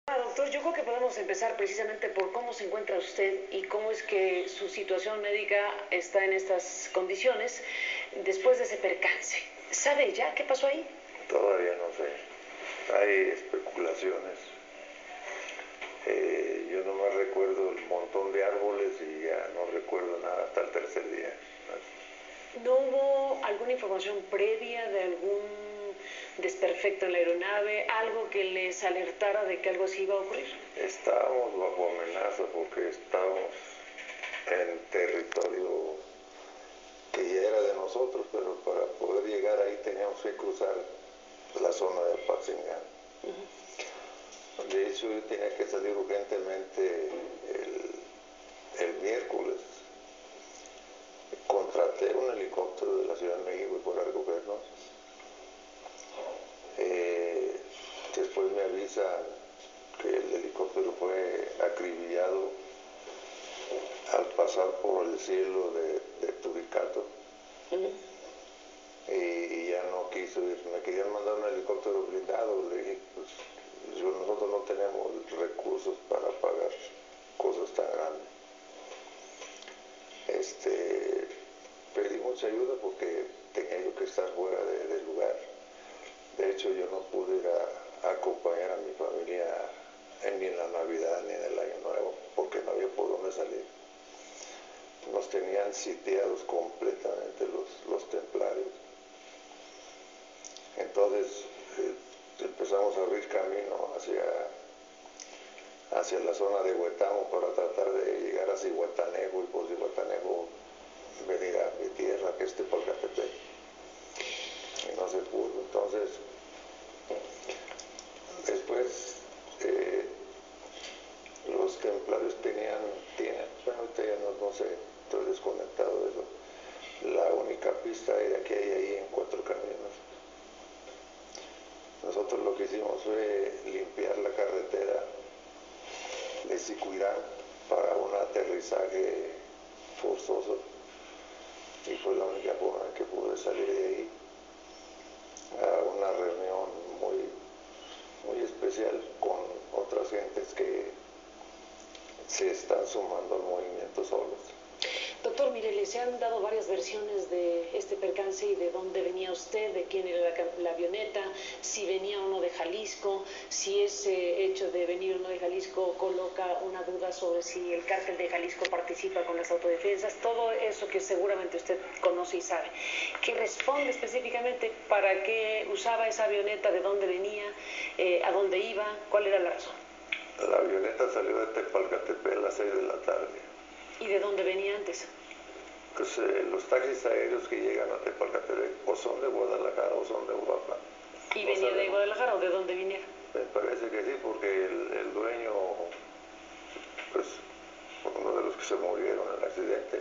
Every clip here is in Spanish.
Doctor, yo creo que podemos empezar precisamente por cómo se encuentra usted y cómo es que su situación médica está en estas condiciones después de ese percance. ¿Sabe ya qué pasó ahí? Todavía no sé. Hay especulaciones. Yo nomás recuerdo el montón de árboles y ya no recuerdo nada hasta el tercer día. ¿No hubo alguna información previa de algún desperfecto en la aeronave, algo que les alertara de que algo así iba a ocurrir? Estábamos bajo amenaza porque estábamos en territorio que ya era de nosotros, pero para poder llegar ahí teníamos que cruzar la zona de Apatzingán. De hecho, yo tenía que salir urgentemente el miércoles. Contraté un helicóptero de la Ciudad de México y por al gobierno. Después me avisan que el helicóptero fue acribillado al pasar por el cielo de Turicato. Y ya no quiso ir. Me querían mandar un helicóptero blindado. Le dije, pues nosotros no tenemos recursos para pagar cosas tan grandes. Pedí mucha ayuda porque tenía yo que estar fuera del lugar. De hecho, yo no pude ir a acompañar a mi familia ni en la Navidad ni en el Año Nuevo porque no había por dónde salir. Nos tenían sitiados completamente los templarios. Entonces empezamos a abrir camino hacia la zona de Huetamo para tratar de llegar a Zihuatanejo y por Zihuatanejo venir a mi tierra, que es Tepalcatepec. Y no se pudo. Entonces, después los templarios tienen, bueno, ahorita ya no sé, estoy desconectado de eso. La única pista aérea que hay ahí en Cuatro Caminos. Nosotros lo que hicimos fue limpiar la carretera de Sicuirán para un aterrizaje forzoso y fue la única forma en que pude salir de ahí a una reunión muy especial con otras gentes que se están sumando al movimiento solos. Doctor, mire, se han dado varias versiones de este percance y de dónde venía usted, de quién era la avioneta, si venía o no de Jalisco, si ese hecho de venir o no de Jalisco coloca una duda sobre si el cártel de Jalisco participa con las autodefensas, todo eso que seguramente usted conoce y sabe. ¿Qué responde específicamente? ¿Para qué usaba esa avioneta? ¿De dónde venía? ¿A dónde iba? ¿Cuál era la razón? La avioneta salió de Tepalcatepec a las 6 de la tarde. ¿Y de dónde venía antes? Pues los taxis aéreos que llegan a Tepalcatepec o son de Guadalajara o son de Europa. ¿Y venía de Guadalajara o de dónde viniera? Me parece que sí, porque el dueño, pues uno de los que se murieron en el accidente,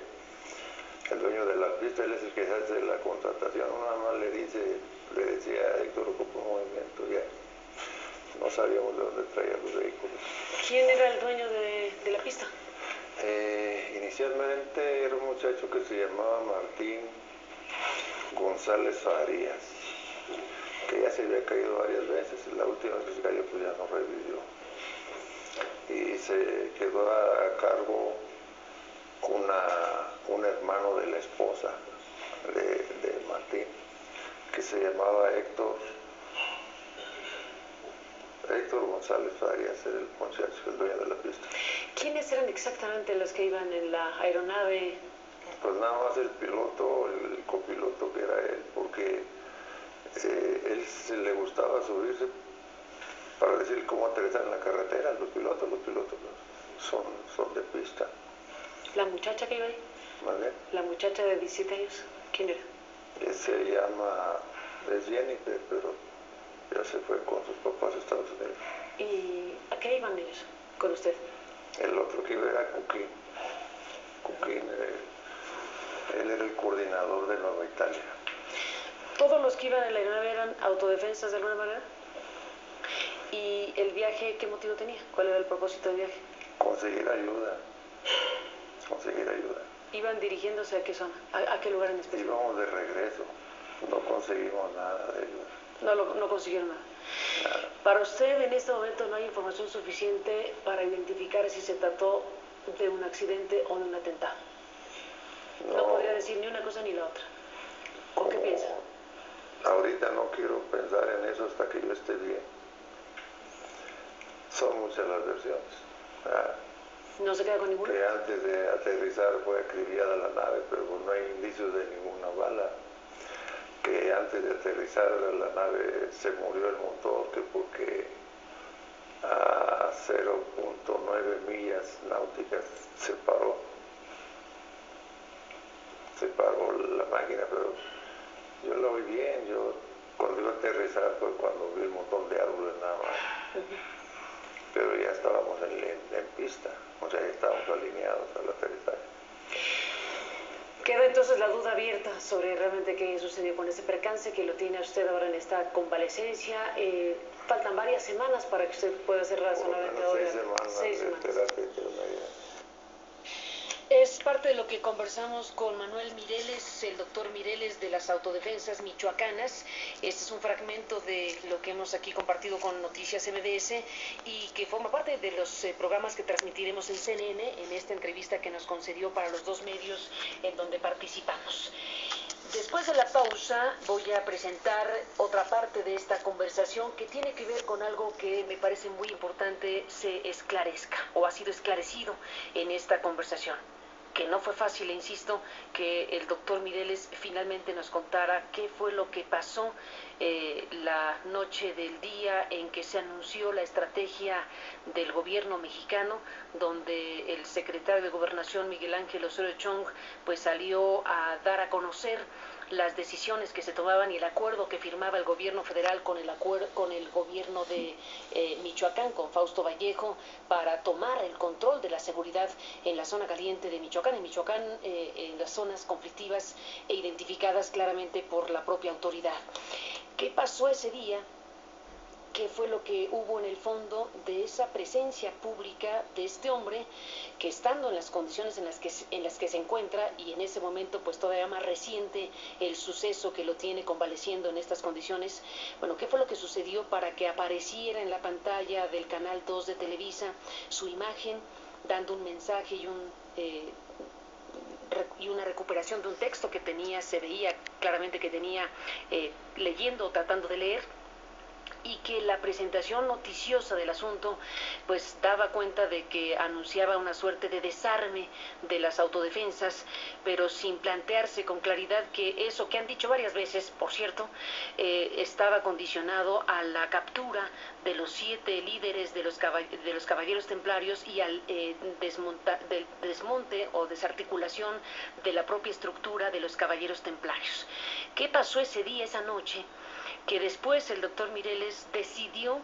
el dueño de la pista, él es el que hace la contratación, nada más le decía a Héctor ocupó un movimiento, ya no sabíamos de dónde traía los vehículos. ¿Quién era el dueño de la pista? Inicialmente era un muchacho que se llamaba Martín González Farías, que ya se había caído varias veces, la última vez que se cayó pues ya no revivió. Y se quedó a cargo un hermano de la esposa de Martín, que se llamaba Héctor González Farías, era el muchacho, el dueño de la pista. ¿Quiénes eran exactamente los que iban en la aeronave? Pues nada más el piloto, el copiloto que era él, porque él se le gustaba subirse para decir cómo aterrizar en la carretera. Los pilotos son de pista. ¿La muchacha que iba ahí? ¿Vale? ¿La muchacha de 17 años? ¿Quién era? Es Jennifer, pero ya se fue con sus papás a Estados Unidos. ¿Y a qué iban ellos con usted? El otro que iba era Cuquín. Él era el coordinador de Nueva Italia. ¿Todos los que iban en la aeronave eran autodefensas de alguna manera? ¿Y el viaje qué motivo tenía? ¿Cuál era el propósito del viaje? Conseguir ayuda. ¿Iban dirigiéndose a qué zona? ¿A qué lugar en específico? Íbamos de regreso. No conseguimos nada de ayuda. No consiguieron nada. Para usted en este momento no hay información suficiente para identificar si se trató de un accidente o de un atentado. No podría decir ni una cosa ni la otra. ¿O qué piensa? Ahorita no quiero pensar en eso hasta que yo esté bien. Son muchas las versiones. ¿No se queda con ninguna? Que antes de aterrizar fue acribillada la nave, pero no hay indicios de ninguna bala. Que antes de aterrizar la nave se murió el motor, que porque a 0.9 millas náuticas se paró la máquina, pero yo lo vi bien. Yo cuando iba a aterrizar fue cuando vi un montón de árboles nada más. Pero ya estábamos en pista, o sea, ya estábamos alineados al aterrizaje. Queda entonces la duda abierta sobre realmente qué sucedió con ese percance, que lo tiene usted ahora en esta convalecencia. Faltan varias semanas para que usted pueda hacer razonablemente ahora. 6 semanas de terapia intermedia. Es parte de lo que conversamos con Manuel Mireles, el doctor Mireles de las Autodefensas Michoacanas. Este es un fragmento de lo que hemos aquí compartido con Noticias MBS y que forma parte de los programas que transmitiremos en CNN en esta entrevista que nos concedió para los dos medios en donde participamos. Después de la pausa voy a presentar otra parte de esta conversación que tiene que ver con algo que me parece muy importante se esclarezca o ha sido esclarecido en esta conversación. Que no fue fácil, insisto, que el doctor Mireles finalmente nos contara qué fue lo que pasó la noche del día en que se anunció la estrategia del gobierno mexicano, donde el secretario de Gobernación, Miguel Ángel Osorio Chong, pues salió a dar a conocer las decisiones que se tomaban y el acuerdo que firmaba el gobierno federal con el gobierno de Michoacán, con Fausto Vallejo, para tomar el control de la seguridad en la zona caliente de Michoacán, en las zonas conflictivas e identificadas claramente por la propia autoridad. ¿Qué pasó ese día? ¿Qué fue lo que hubo en el fondo de esa presencia pública de este hombre que, estando en las condiciones en las que se encuentra, y en ese momento pues todavía más reciente el suceso que lo tiene convaleciendo en estas condiciones, bueno, qué fue lo que sucedió para que apareciera en la pantalla del Canal 2 de Televisa su imagen dando un mensaje y una recuperación de un texto que tenía, se veía claramente que tenía leyendo o tratando de leer, y que la presentación noticiosa del asunto pues daba cuenta de que anunciaba una suerte de desarme de las autodefensas, pero sin plantearse con claridad que eso que han dicho varias veces, por cierto, estaba condicionado a la captura de los 7 líderes de los caballeros templarios y al del desmonte o desarticulación de la propia estructura de los caballeros templarios. ¿Qué pasó ese día, esa noche? Que después el doctor Mireles decidió,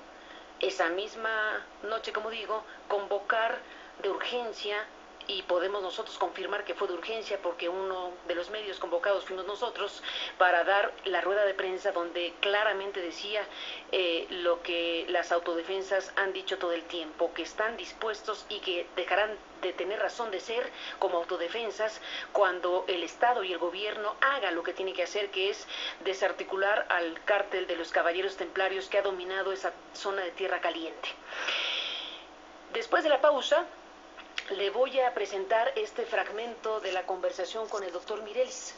esa misma noche, como digo, convocar de urgencia, y podemos nosotros confirmar que fue de urgencia porque uno de los medios convocados fuimos nosotros, para dar la rueda de prensa donde claramente decía lo que las autodefensas han dicho todo el tiempo, que están dispuestos y que dejarán de tener razón de ser como autodefensas cuando el Estado y el gobierno haga lo que tiene que hacer, que es desarticular al cártel de los caballeros templarios que ha dominado esa zona de tierra caliente. Después de la pausa, le voy a presentar este fragmento de la conversación con el doctor Mireles.